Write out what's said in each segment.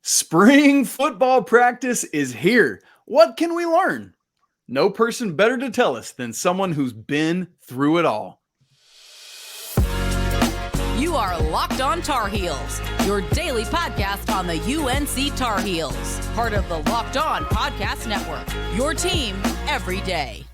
Spring football practice is here. What can we learn? No person better to tell us than someone who's been through it all. You are Locked On Tar Heels, your daily podcast on the UNC Tar Heels, part of the Locked On Podcast Network, your team every day.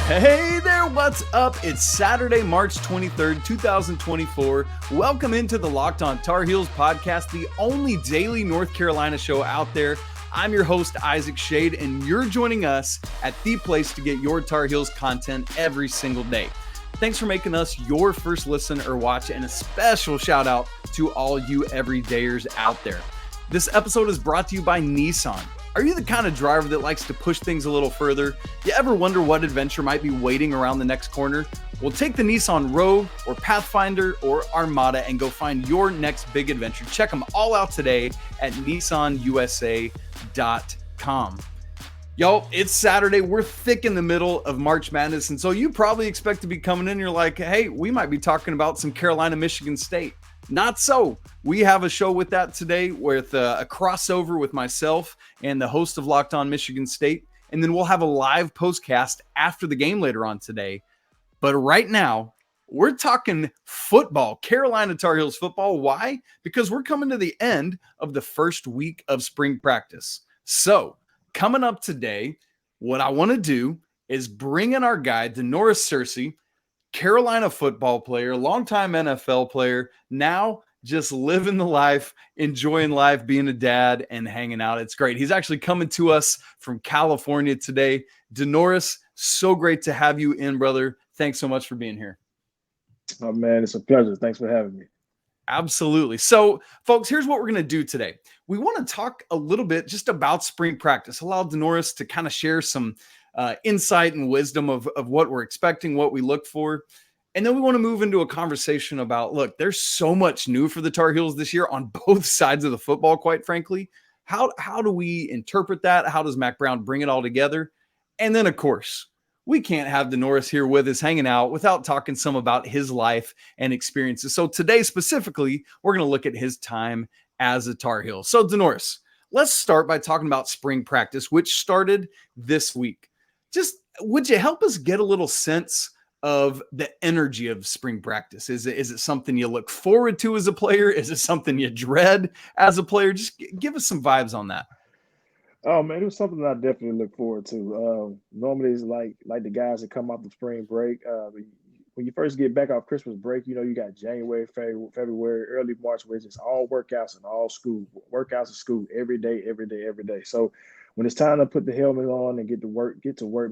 Hey there, what's up? It's Saturday, March 23rd, 2024. Welcome into the Locked On Tar Heels podcast, the only daily North Carolina show out there. I'm your host, Isaac Shade, and you're joining us at the place to get your Tar Heels content every single day. Thanks for making us your first listen or watch, and a special shout out to all you everydayers out there. This episode is brought to you by Nissan. Are you the kind of driver that likes to push things a little further? You ever wonder what adventure might be waiting around the next corner? Well, take the Nissan Rogue or Pathfinder or Armada and go find your next big adventure. Check them all out today at nissanusa.com. Yo, it's Saturday. We're thick in the middle of March Madness, and so you probably expect to be coming in. You're like, hey, we might be talking about some Carolina, Michigan State. Not so. We have a show with that today with a crossover with myself and the host of Locked On Michigan State. And then we'll have a live postcast after the game later on today. But right now, we're talking football, Carolina Tar Heels football. Why? Because we're coming to the end of the first week of spring practice. So coming up today, what I want to do is bring in our guy, Denoris Searcy, Carolina football player, longtime NFL player, now just living the life, enjoying life, being a dad and hanging out. It's great. He's actually coming to us from California today. Denoris, so great to have you in, brother. Thanks so much for being here. Oh, man, it's a pleasure. Thanks for having me. Absolutely. So, folks, here's what we're going to do today. We want to talk a little bit just about spring practice, allow Denoris to kind of share some insight and wisdom of what we're expecting, what we look for. And then we want to move into a conversation about, look, there's so much new for the Tar Heels this year on both sides of the football, quite frankly. How do we interpret that? How does Mack Brown bring it all together? And then, of course, we can't have Denoris here with us hanging out without talking some about his life and experiences. So today specifically, we're going to look at his time as a Tar Heel. So Denoris, let's start by talking about spring practice, which started this week. Just would you help us get a little sense of the energy of spring practice? Is it something you look forward to as a player? Is it something you dread as a player? Just give us some vibes on that. Oh, man, it was something I definitely look forward to. Normally, it's like the guys that come off the spring break. When you first get back off Christmas break, you got January, February, early March, where it's just all workouts and all school. Workouts and school every day. So when it's time to put the helmet on and get to work,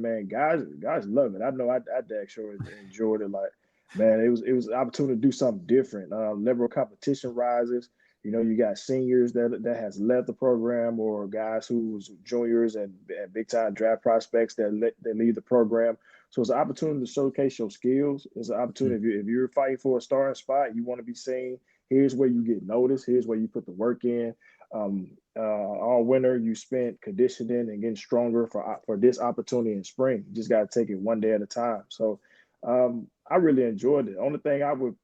man, guys love it. I know I actually enjoyed it. Like, man, it was an opportunity to do something different. Level of competition rises. You got seniors that has left the program, or guys who's juniors and big time draft prospects that leave the program. So it's an opportunity to showcase your skills. It's an opportunity if you're fighting for a starting spot, you want to be seen. Here's where you get noticed. Here's where you put the work in. All winter you spent conditioning and getting stronger for this opportunity in spring. You just got to take it one day at a time. So I really enjoyed it. Only thing I would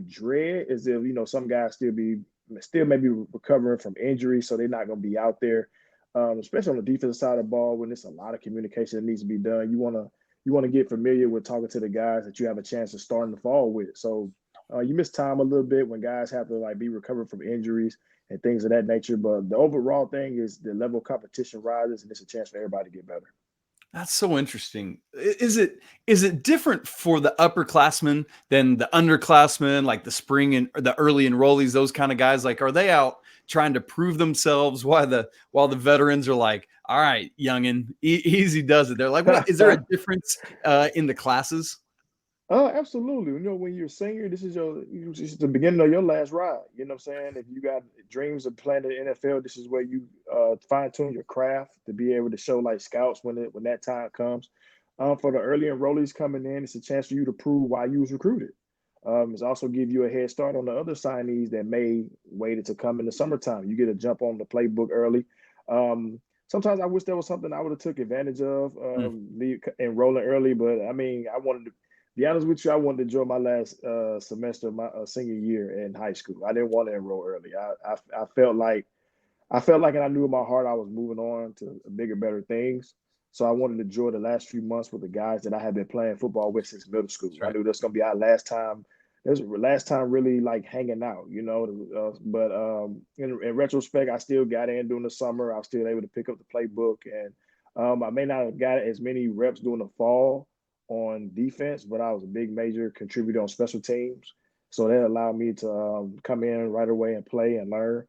dread is if some guys still maybe recovering from injury, so they're not going to be out there, especially on the defensive side of the ball when there's a lot of communication that needs to be done. You want to get familiar with talking to the guys that you have a chance to start in the fall with. So you miss time a little bit when guys have to be recovering from injuries and things of that nature. But the overall thing is the level of competition rises, and it's a chance for everybody to get better. That's so interesting. Is it different for the upperclassmen than the underclassmen, like the spring and the early enrollees, those kind of guys? Like, are they out trying to prove themselves while the veterans are like, all right, youngin, easy does it? They're like, what? Is there a difference in the classes? Absolutely. When you're a senior, this is the beginning of your last ride. You know what I'm saying? If you got dreams of playing in the NFL, this is where you fine tune your craft to be able to show like scouts when that time comes. For the early enrollees coming in, it's a chance for you to prove why you was recruited. It's also give you a head start on the other signees that may waited to come in the summertime. You get a jump on the playbook early. Sometimes I wish there was something I would have took advantage of enrolling early, but I wanted to be honest with you, I wanted to enjoy my last semester of my senior year in high school. I didn't want to enroll early. I felt like I felt like, and I knew in my heart I was moving on to bigger, better things. So I wanted to enjoy the last few months with the guys that I had been playing football with since middle school. That's right. I knew this was gonna be our last time. This was last time really like hanging out, you know. But in retrospect, I still got in during the summer. I was still able to pick up the playbook, and I may not have got as many reps during the fall on defense, but I was a big major contributor on special teams. So that allowed me to come in right away and play and learn.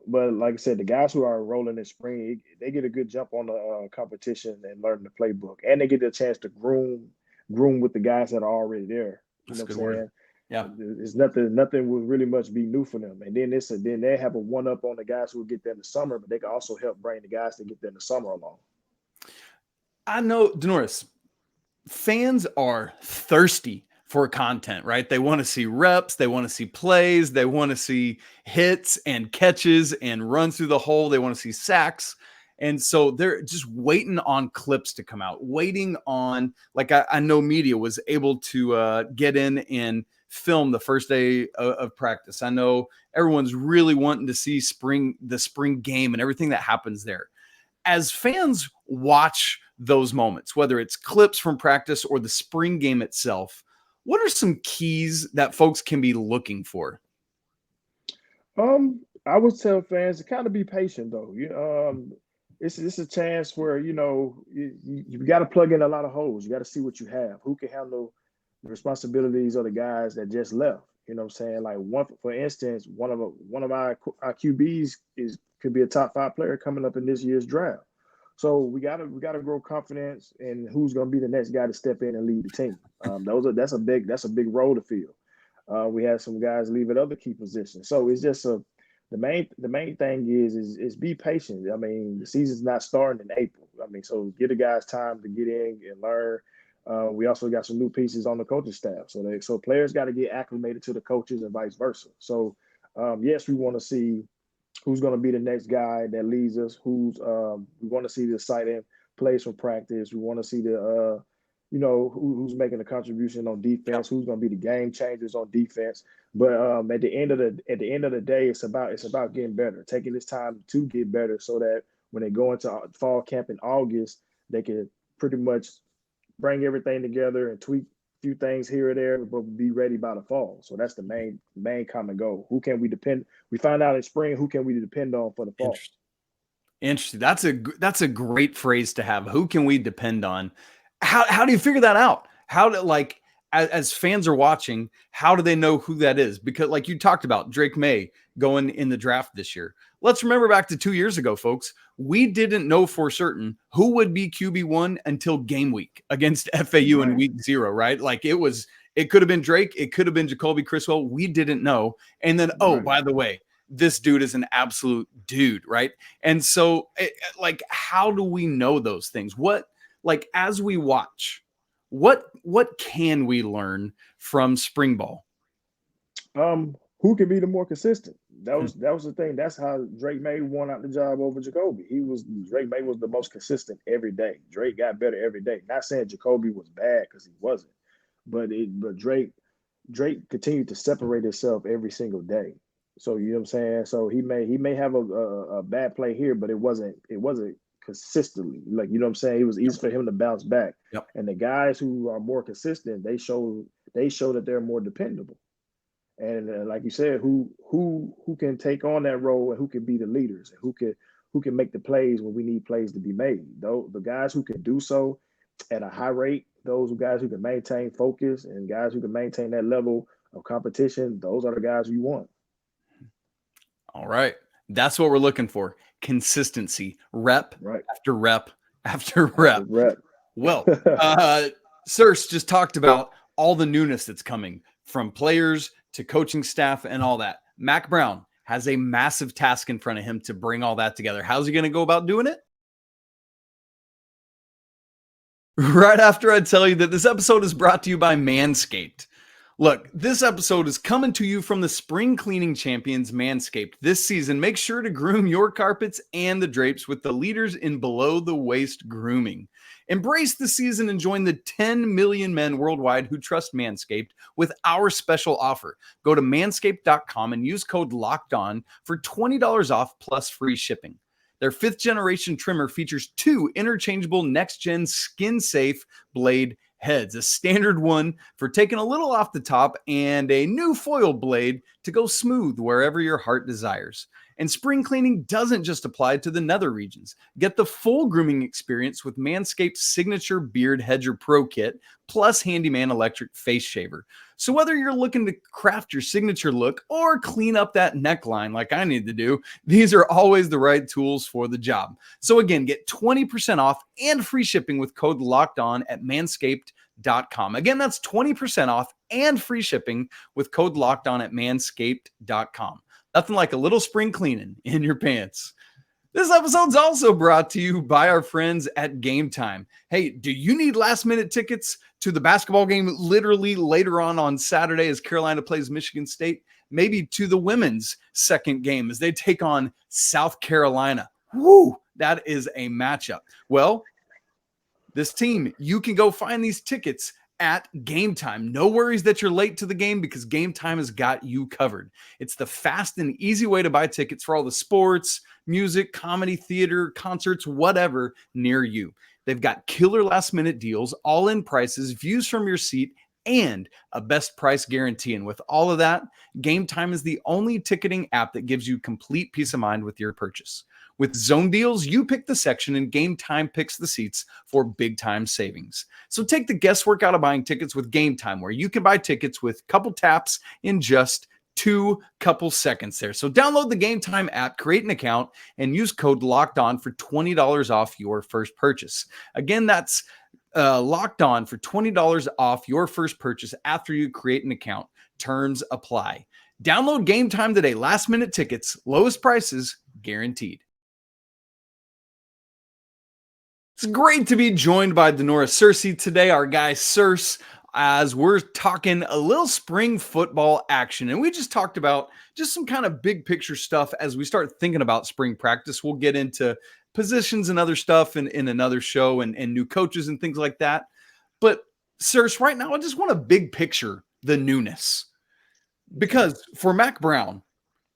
But like I said, the guys who are enrolling in spring, they get a good jump on the competition and learn the playbook, and they get a chance to groom with the guys that are already there. You That's know a good what I'm saying? word. Yeah. It's nothing will really much be new for them. And then they have a one up on the guys who will get there in the summer, but they can also help bring the guys to get there in the summer along. I know, Denoris, fans are thirsty for content, right? They want to see reps, they want to see plays, they want to see hits and catches and runs through the hole, they want to see sacks. And so they're just waiting on clips to come out, waiting on, like I know media was able to get in and film the first day of practice. I know everyone's really wanting to see the spring game and everything that happens there. As fans watch those moments, whether it's clips from practice or the spring game itself, what are some keys that folks can be looking for? I would tell fans to kind of be patient though. It's a chance where you got to plug in a lot of holes. You got to see what you have. Who can handle the responsibilities of the guys that just left? You know what I'm saying? Like for instance, one of our QBs could be a top 5 player coming up in this year's draft. So we gotta grow confidence in who's gonna be the next guy to step in and lead the team. That's a big role to fill. We had some guys leave at other key positions. So it's just the main thing is be patient. I mean, the season's not starting in April. I mean, so give the guys time to get in and learn. We also got some new pieces on the coaching staff. So players got to get acclimated to the coaches and vice versa. So yes, we want to see who's going to be the next guy that leads us. We want to see the exciting plays from practice. We want to see who's making a contribution on defense, who's going to be the game changers on defense. But at the end of the day, it's about getting better, taking this time to get better, so that when they go into fall camp in August, they can pretty much bring everything together and tweak a few things here or there, but be ready by the fall. So that's the main common goal. Who can we depend? We find out in spring who can we depend on for the fall. Interesting. That's a great phrase to have. Who can we depend on? How do you figure that out? As fans are watching, how do they know who that is? Because like you talked about Drake Maye going in the draft this year. Let's remember back to 2 years ago, folks. We didn't know for certain who would be QB1 until game week against FAU in week 0, right? Like it could have been Drake. It could have been Jacoby Criswell. We didn't know. And then, by the way, this dude is an absolute dude, right? And so how do we know those things? As we watch, what can we learn from spring ball? Who can be the more consistent? That was the thing. That's how Drake Maye won out the job over Jacoby. Drake Maye was the most consistent every day. Drake got better every day. Not saying Jacoby was bad, because he wasn't, but Drake continued to separate himself every single day. So you know what I'm saying? So he may have a bad play here, but it wasn't consistently. Like, you know what I'm saying? It was easy for him to bounce back. Yep. And the guys who are more consistent, they show that they're more dependable. And like you said, who can take on that role, and who can be the leaders, and who can make the plays when we need plays to be made. Though the guys who can do so at a high rate, those guys who can maintain focus, and guys who can maintain that level of competition, those are the guys you want. All right. That's what we're looking for. Consistency, rep after rep after rep. Well, Sirs just talked about all the newness that's coming from players to coaching staff and all that. Mack Brown has a massive task in front of him to bring all that together. How's he going to go about doing it? Right after I tell you that this episode is brought to you by Manscaped. Look, this episode is coming to you from the spring cleaning champions Manscaped. This season, make sure to groom your carpets and the drapes with the leaders in below-the-waist grooming. Embrace the season and join the 10 million men worldwide who trust Manscaped with our special offer. Go to manscaped.com and use code LOCKEDON for $20 off plus free shipping. Their 5th generation trimmer features 2 interchangeable next-gen skin-safe blade heads, a standard one for taking a little off the top and a new foil blade to go smooth wherever your heart desires. And spring cleaning doesn't just apply to the nether regions. Get the full grooming experience with Manscaped's signature Beard Hedger Pro Kit plus Handyman Electric Face Shaver. So whether you're looking to craft your signature look or clean up that neckline like I need to do, these are always the right tools for the job. So again, get 20% off and free shipping with code LOCKEDON at manscaped.com. Again, that's 20% off and free shipping with code LOCKEDON at manscaped.com. Nothing like a little spring cleaning in your pants. This episode's also brought to you by our friends at Game Time. Hey, do you need last-minute tickets to the basketball game literally later on Saturday as Carolina plays Michigan State? Maybe to the women's second game as they take on South Carolina. Woo, that is a matchup. Well, this team, you can go find these tickets at Game Time. No worries that you're late to the game because Game Time has got you covered. It's the fast and easy way to buy tickets for all the sports, music, comedy, theater, concerts, whatever near you. They've got killer last minute deals, all in prices, views from your seat, and a best price guarantee. And with all of that, Game Time is the only ticketing app that gives you complete peace of mind with your purchase. With zone deals, you pick the section and Game Time picks the seats for big time savings. So take the guesswork out of buying tickets with Game Time, where you can buy tickets with couple taps in just 2 seconds there. So download the Game Time app, create an account, and use code LOCKEDON for $20 off your first purchase. Again, that's Locked On for $20 off your first purchase after you create an account. Terms apply. Download Game Time today. Last minute tickets, lowest prices guaranteed. It's great to be joined by Denora Searcy today, our guy Circe, as we're talking a little spring football action. And we just talked about just some kind of big picture stuff as we start thinking about spring practice. We'll get into positions and other stuff in another show and new coaches and things like that. But Circe, right now, I just want a big picture, the newness. Because for Mack Brown,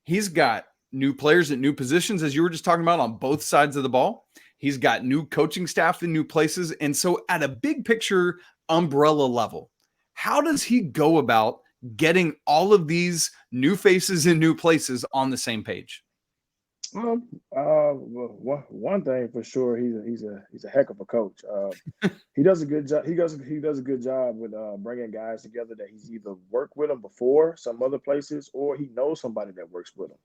he's got new players at new positions, as you were just talking about, on both sides of the ball. He's got new coaching staff in new places. And so at a big picture umbrella level, how does he go about getting all of these new faces in new places on the same page? Well, one thing for sure, he's a heck of a coach. He does a good job. He does a good job with bringing guys together that he's either worked with them before some other places, or he knows somebody that works with him.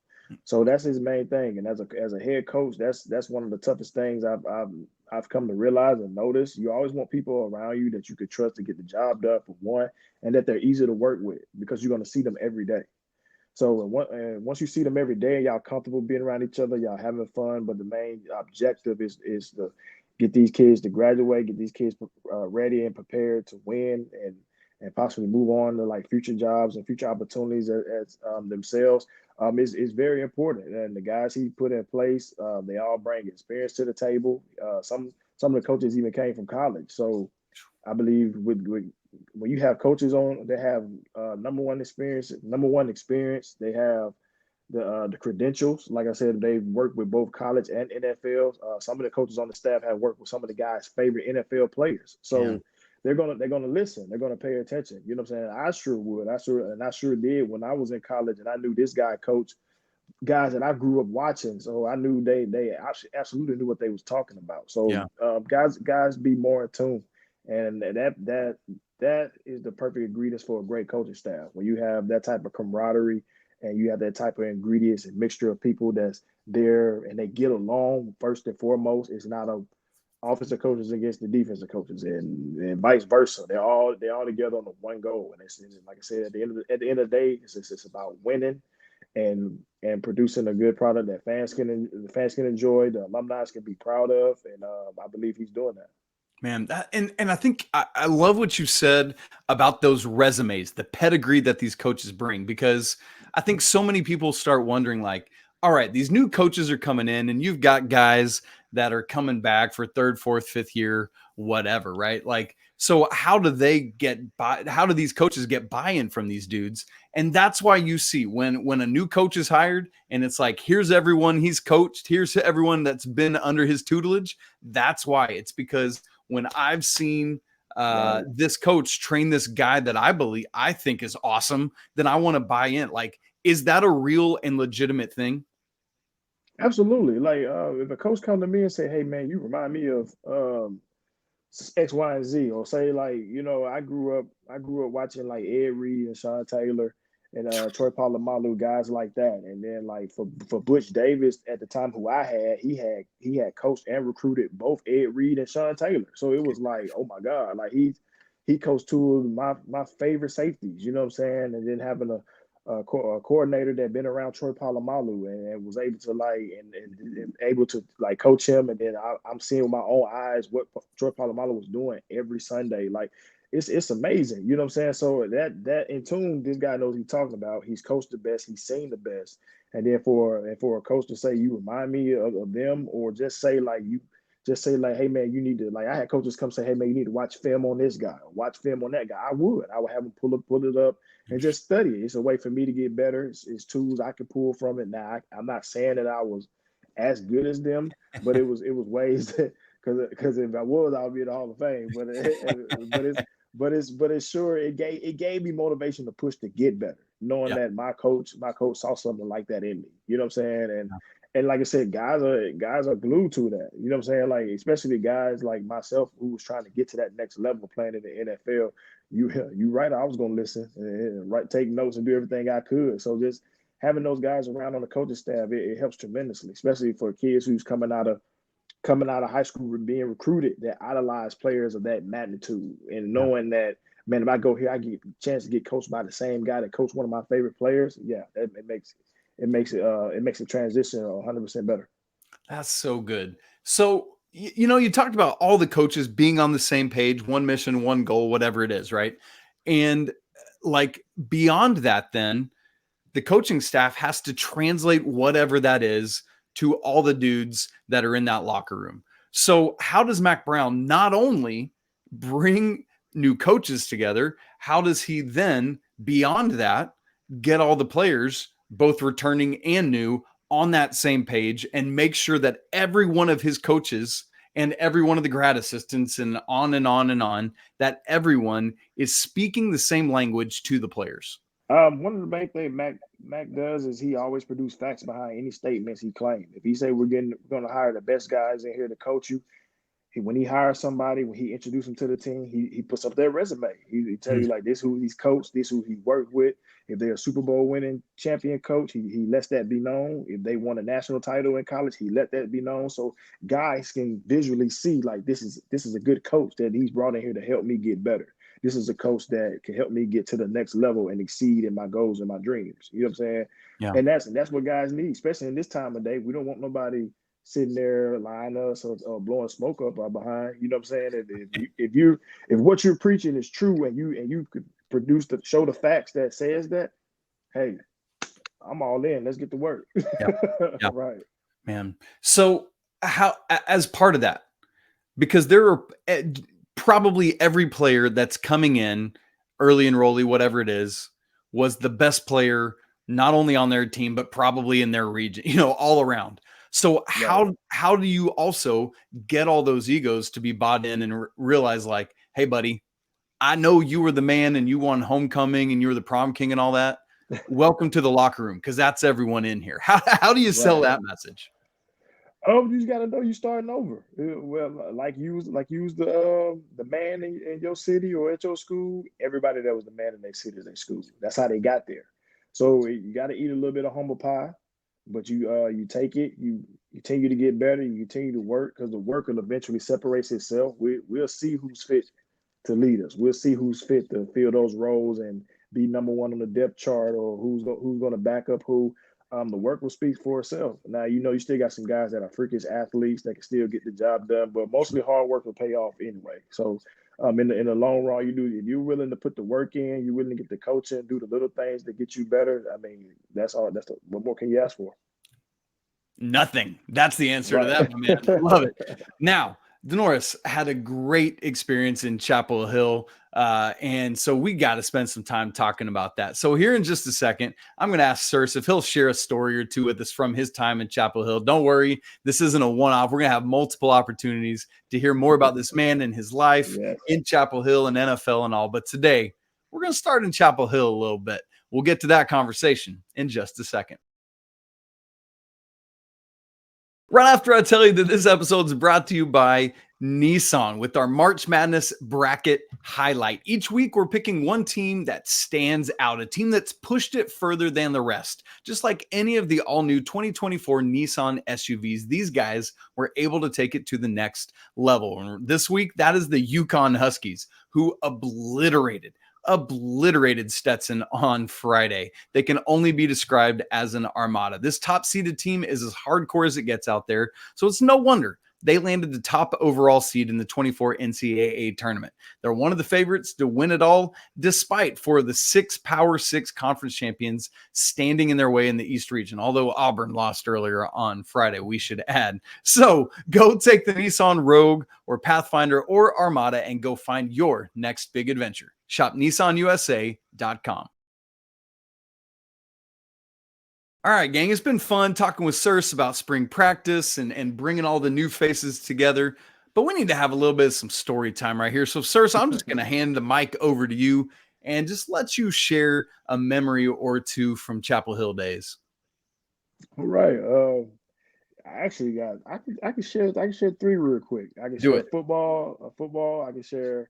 So that's his main thing. And as a head coach, that's one of the toughest things I've come to realize and notice. You always want people around you that you could trust to get the job done, for one, and that they're easy to work with because you're going to see them every day. So once you see them every day, y'all comfortable being around each other, y'all having fun. But the main objective is to get these kids to graduate, get these kids ready and prepared to win and possibly move on to like future jobs and future opportunities as themselves. Is very important. And the guys he put in place, they all bring experience to the table. Some of the coaches even came from college. So I believe when you have coaches on, they have number one experience. They have the credentials. Like I said, they've worked with both college and NFL. Some of the coaches on the staff have worked with some of the guys' favorite NFL players. So they're gonna listen. They're gonna pay attention. You know what I'm saying? I sure would. I sure did when I was in college, and I knew this guy coached guys that I grew up watching. So I knew they absolutely knew what they was talking about. So guys be more in tune, and that is the perfect ingredients for a great coaching staff. When you have that type of camaraderie and you have that type of ingredients and mixture of people that's there and they get along, first and foremost, it's not a offensive coaches against the defensive coaches and vice versa. They're all together on the one goal. And it's like I said, at the end of the day, it's about winning and producing a good product that fans can enjoy, the alumni can be proud of, and I believe he's doing that. Man, and I think I love what you said about those resumes, the pedigree that these coaches bring, because I think so many people start wondering, like, all right, these new coaches are coming in, and you've got guys that are coming back for third, fourth, fifth year, whatever, right? Like, so how do they get by? How do these coaches get buy-in from these dudes? And that's why you see when a new coach is hired, and it's like, here's everyone he's coached, here's everyone that's been under his tutelage. That's why. It's because when I've seen Right. this coach train this guy that I think is awesome, then I want to buy in. Like, is that a real and legitimate thing? Absolutely. Like if a coach come to me and say, "Hey man, you remind me of X, Y, and Z," or say like, I grew up watching like Ed Reed and Sean Taylor and Troy Polamalu, guys like that. And then like for Butch Davis at the time, who I had, he had coached and recruited both Ed Reed and Sean Taylor. So it was like, oh my God, like he coached two of my favorite safeties. You know what I'm saying? And then having a coordinator that been around Troy Polamalu and was able to and able to like coach him, and then I'm seeing with my own eyes what Troy Polamalu was doing every Sunday. Like it's amazing, you know what I'm saying? So that in tune, this guy knows he's talking about. He's coached the best, he's seen the best, and then for a coach to say you remind me of them, or just say like, hey man, you need to, like, I had coaches come say, hey man, you need to watch film on this guy, watch film on that guy. I would have them pull it up and just study it. It's a way for me to get better. It's tools I can pull from it. Now, I'm not saying that I was as good as them, but it was ways that, because if I was, I would be in the Hall of Fame. But it's sure it gave me motivation to push to get better, knowing Yeah. that my coach saw something like that in me. You know what I'm saying? And like I said, guys are glued to that. You know what I'm saying? Like, especially guys like myself who was trying to get to that next level playing in the NFL. You right. I was gonna listen and take notes and do everything I could. So just having those guys around on the coaching staff, it helps tremendously, especially for kids who's coming out of high school being recruited that idolize players of that magnitude, and Yeah. knowing that, man, if I go here, I get a chance to get coached by the same guy that coached one of my favorite players. Yeah, it makes the transition 100% better. That's so good. So, you talked about all the coaches being on the same page, one mission, one goal, whatever it is, right? And like beyond that, then the coaching staff has to translate whatever that is to all the dudes that are in that locker room. So, how does Mack Brown not only bring new coaches together, how does he then, beyond that, get all the players, both returning and new, on that same page and make sure that every one of his coaches and every one of the grad assistants and on and on and on, that everyone is speaking the same language to the players? One of the main things Mac does is he always produces facts behind any statements he claims. If he say we're going to hire the best guys in here to coach you, when he hires somebody, when he introduces them to the team, he puts up their resume. He tell you like, this who he's coached, this who he worked with. If they're a Super Bowl winning champion coach, he lets that be known. If they won a national title in college, he let that be known. So guys can visually see like, this is a good coach that he's brought in here to help me get better. This is a coach that can help me get to the next level and exceed in my goals and my dreams. You know what I'm saying? Yeah. And that's what guys need, especially in this time of day. We don't want nobody sitting there lying us or blowing smoke up our behind. You know what I'm saying? If what you're preaching is true and you could show the facts that says that, hey, I'm all in. Let's get to work. Yeah. Yeah. Right. Man. So how, as part of that, because there are probably every player that's coming in, early enrollee, whatever it is, was the best player, not only on their team, but probably in their region, all around. So how do you also get all those egos to be bought in and realize like, hey buddy, I know you were the man and you won homecoming and you were the prom king and all that. Welcome to the locker room, because that's everyone in here. How do you sell that message? Oh, you just gotta know you're starting over. Well, like you was the man in your city or at your school. Everybody that was the man in their city, their school. That's how they got there. So you got to eat a little bit of humble pie, but you take it. You continue to get better. You continue to work, because the work will eventually separate itself. We'll see who's fit to lead us. We'll see who's fit to fill those roles and be number one on the depth chart, or who's going to back up who. the work will speak for itself. Now, you still got some guys that are freakish athletes that can still get the job done, but mostly hard work will pay off anyway. So, in the long run, if you're willing to put the work in, you're willing to get the coaching, do the little things that get you better. I mean, that's all. What more can you ask for? Nothing. That's the answer to Right. that, my man. Love it. Now, Denoris had a great experience in Chapel Hill. And so we got to spend some time talking about that. So here in just a second, I'm going to ask Sirs if he'll share a story or two with us from his time in Chapel Hill. Don't worry. This isn't a one-off. We're going to have multiple opportunities to hear more about this man and his life in Chapel Hill and NFL and all. But today we're going to start in Chapel Hill a little bit. We'll get to that conversation in just a second. Right after I tell you that this episode is brought to you by Nissan with our March Madness bracket highlight. Each week, we're picking one team that stands out, a team that's pushed it further than the rest. Just like any of the all-new 2024 Nissan SUVs, these guys were able to take it to the next level. And this week, that is the Yukon Huskies, who obliterated Stetson on Friday. They can only be described as an Armada. This top-seeded team is as hardcore as it gets out there, so it's no wonder they landed the top overall seed in the 24 NCAA tournament. They're one of the favorites to win it all, despite four of the 6 Power 6 conference champions standing in their way in the East region, although Auburn lost earlier on Friday, we should add. So go take the Nissan Rogue or Pathfinder or Armada and go find your next big adventure. Shop NissanUSA.com. All right, gang, it's been fun talking with Sirs about spring practice and bringing all the new faces together, but we need to have a little bit of some story time right here. So, Sirs, I'm just going to hand the mic over to you and just let you share a memory or two from Chapel Hill days. All right. I actually got. I can share 3 real quick. I can share football. I can share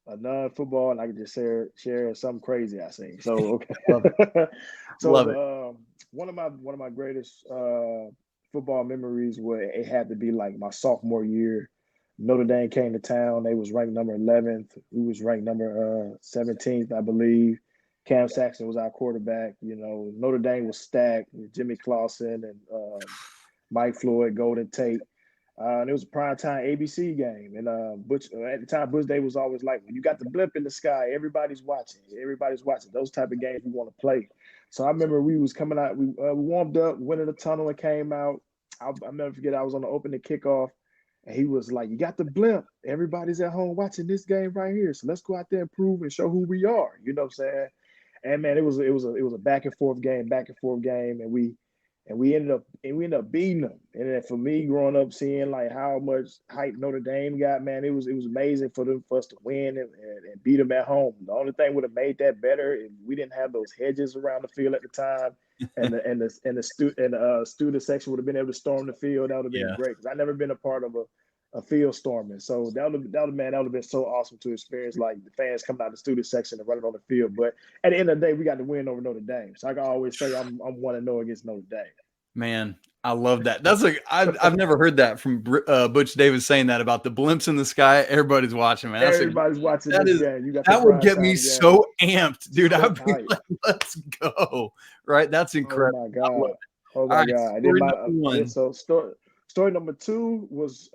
a non-football, and I can just share something crazy I seen. So okay. Love it. One of my greatest football memories it had to be like my sophomore year. Notre Dame came to town. They was ranked number 11th. We was ranked number 17th, I believe. Cam Saxon was our quarterback. Notre Dame was stacked with Jimmy Clausen and Mike Floyd, Golden Tate. And it was a primetime ABC game. And Butch, at the time, Butch Day was always like, when you got the blimp in the sky, everybody's watching. Those type of games we want to play. So I remember we was coming out. We warmed up, went in the tunnel, and came out. I'll never forget. I was on the opening kickoff, and he was like, "You got the blimp. Everybody's at home watching this game right here. So let's go out there and prove and show who we are." You know what I'm saying? And man, it was a back and forth game, and we ended up beating them. And then for me, growing up, seeing like how much hype Notre Dame got, man, it was amazing for us to win and beat them at home. The only thing would have made that better if we didn't have those hedges around the field at the time, and the student section would have been able to storm the field. That would have been great, because I've never been a part of a field storming. So that would have been so awesome to experience, like the fans coming out of the student section and running on the field. But at the end of the day, we got to win over Notre Dame. So I can always say I'm 1-0 against Notre Dame. Man, I love that. I've never heard that from Butch Davis saying that about the blimps in the sky. Everybody's watching, man. Everybody's watching this game. That would get me so amped, dude. I'd be like, let's go. Right? That's incredible. Oh my God. So story number 2 was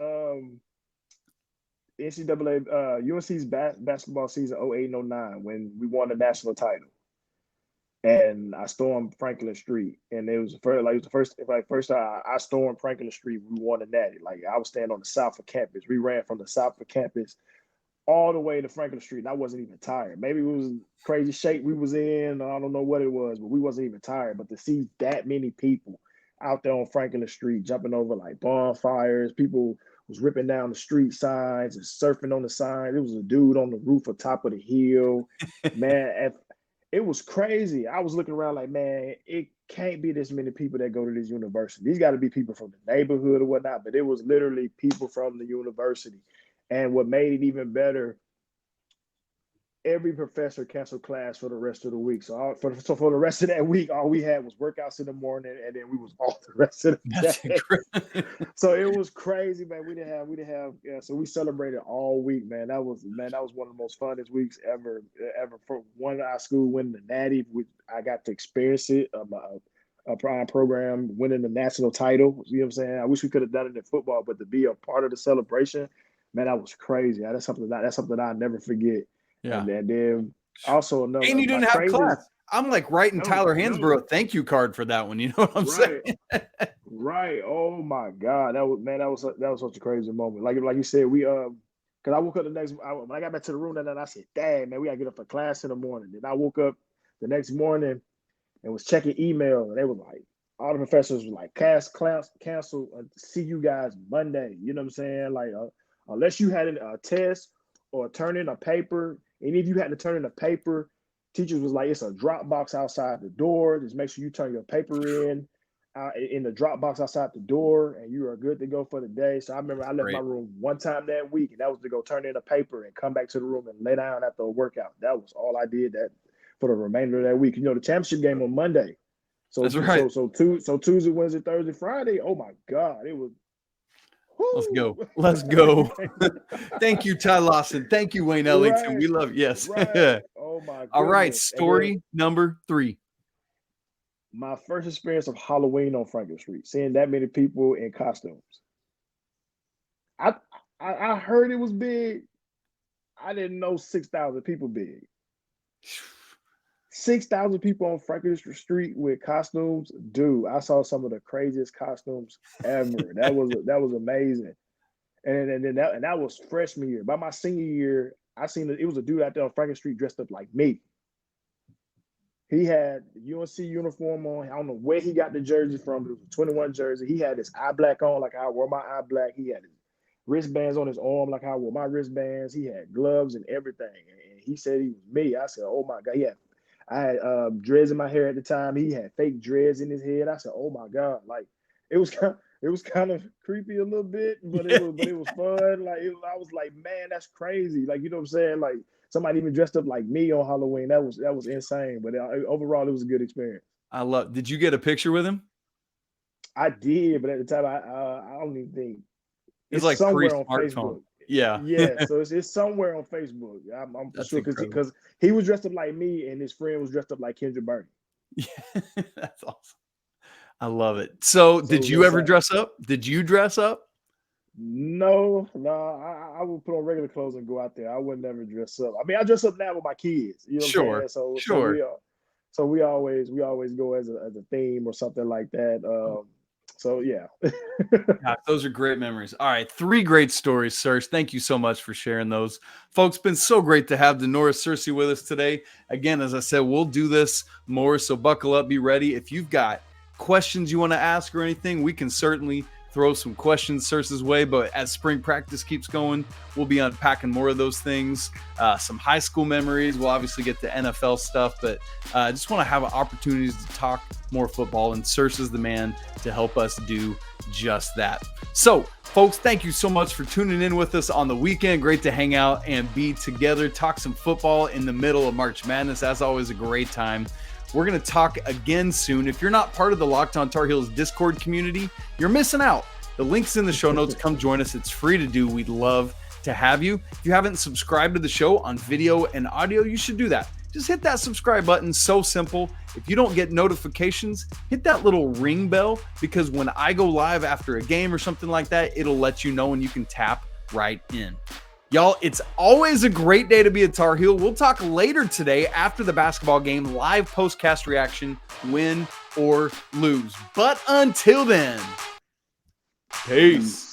NCAA UNC's basketball season 08-09 when we won the national title. And I stormed Franklin Street, and it was the first time I stormed Franklin Street. We won the natty. Like, I was standing on the south of campus. We ran from the south of campus all the way to Franklin Street, and I wasn't even tired. Maybe it was crazy shape we was in. I don't know what it was, but we wasn't even tired. But to see that many people out there on Franklin Street jumping over like bonfires, people was ripping down the street signs and surfing on the signs. There was a dude on the roof of top of the hill, man. It was crazy. I was looking around like, man, it can't be this many people that go to this university. These got to be people from the neighborhood or whatnot, but it was literally people from the university. And what made it even better, every professor canceled class for the rest of the week. So for the rest of that week, all we had was workouts in the morning, and then we was off the rest of the day. So it was crazy, man. We didn't have. Yeah. So we celebrated all week, man. That was one of the most funnest weeks ever. For one, our school winning the natty, which I got to experience it. prime program, winning the national title. You know what I'm saying? I wish we could have done it in football, but to be a part of the celebration, man, that was crazy. That's something I'll never forget. Yeah. And then also another. And you didn't have class. I'm like writing Tyler Hansborough a thank you card for that one. You know what I'm saying? Right. Oh my God. That was such a crazy moment. Like you said, because I woke up when I got back to the room that night, I said, dang, man, we gotta get up for class in the morning. Then I woke up the next morning and was checking email, and they were like, all the professors were like, cancel, see you guys Monday. You know what I'm saying? Like, unless you had a test or turn in a paper, any of you had to turn in a paper, teachers was like, it's a drop box outside the door. Just make sure you turn your paper in the drop box outside the door, and you are good to go for the day. So I remember I left my room one time that week, and that was to go turn in a paper and come back to the room and lay down after a workout. That was all I did for the remainder of that week. You know, the championship game on Monday. So that's right. So Tuesday, Wednesday, Thursday, Friday. Oh my God, it was. Whoo. Let's go. Thank you, Ty Lawson. Thank you, Wayne Ellington. Right. We love you. Yes. Right. Oh my goodness. All right. Story number 3. My first experience of Halloween on Franklin Street, seeing that many people in costumes. I heard it was big. I didn't know 6,000 people big. 6,000 people on Franklin Street with costumes. Dude, I saw some of the craziest costumes ever. That was amazing. And that was freshman year. By my senior year, I seen it was a dude out there on Franklin Street dressed up like me. He had the UNC uniform on. I don't know where he got the jersey from. It was a 21 jersey. He had his eye black on like I wore my eye black. He had his wristbands on his arm like I wore my wristbands. He had gloves and everything. And he said he was me. I said, oh my God. I had dreads in my hair at the time. He had fake dreads in his head. I said, oh my God. Like it was kind of creepy a little bit, but it was fun. Like I was like, man, that's crazy. Like, you know what I'm saying? Like somebody even dressed up like me on Halloween. That was insane. But overall, it was a good experience. Did you get a picture with him? I did, but at the time, I don't even think it's like somewhere on Facebook. Yeah. So it's somewhere on Facebook. I'm for sure because he was dressed up like me, and his friend was dressed up like Kendra Burton. Yeah, that's awesome. I love it. So did you ever dress up? Did you dress up? No. I would put on regular clothes and go out there. I would never dress up. I mean, I dress up now with my kids. You know what I'm saying? So we always go as a theme or something like that. So yeah. God, those are great memories. All right, 3 great stories, Serge. Thank you so much for sharing those. Folks, been so great to have Denora Cersei with us today. Again, as I said, we'll do this more, so buckle up, be ready. If you've got questions you want to ask or anything, we can certainly throw some questions Cersei's way, but as spring practice keeps going, we'll be unpacking more of those things, some high school memories. We'll obviously get to NFL stuff, but I just want to have opportunities to talk more football, and Cersei's the man to help us do just that. So, folks, thank you so much for tuning in with us on the weekend. Great to hang out and be together, talk some football in the middle of March Madness. As always, a great time. We're going to talk again soon. If you're not part of the Locked On Tar Heels Discord community, you're missing out. The link's in the show notes. Come join us. It's free to do. We'd love to have you. If you haven't subscribed to the show on video and audio, you should do that. Just hit that subscribe button. So simple. If you don't get notifications, hit that little ring bell, because when I go live after a game or something like that, it'll let you know and you can tap right in. Y'all, it's always a great day to be a Tar Heel. We'll talk later today after the basketball game, live postcast reaction, win or lose. But until then, peace.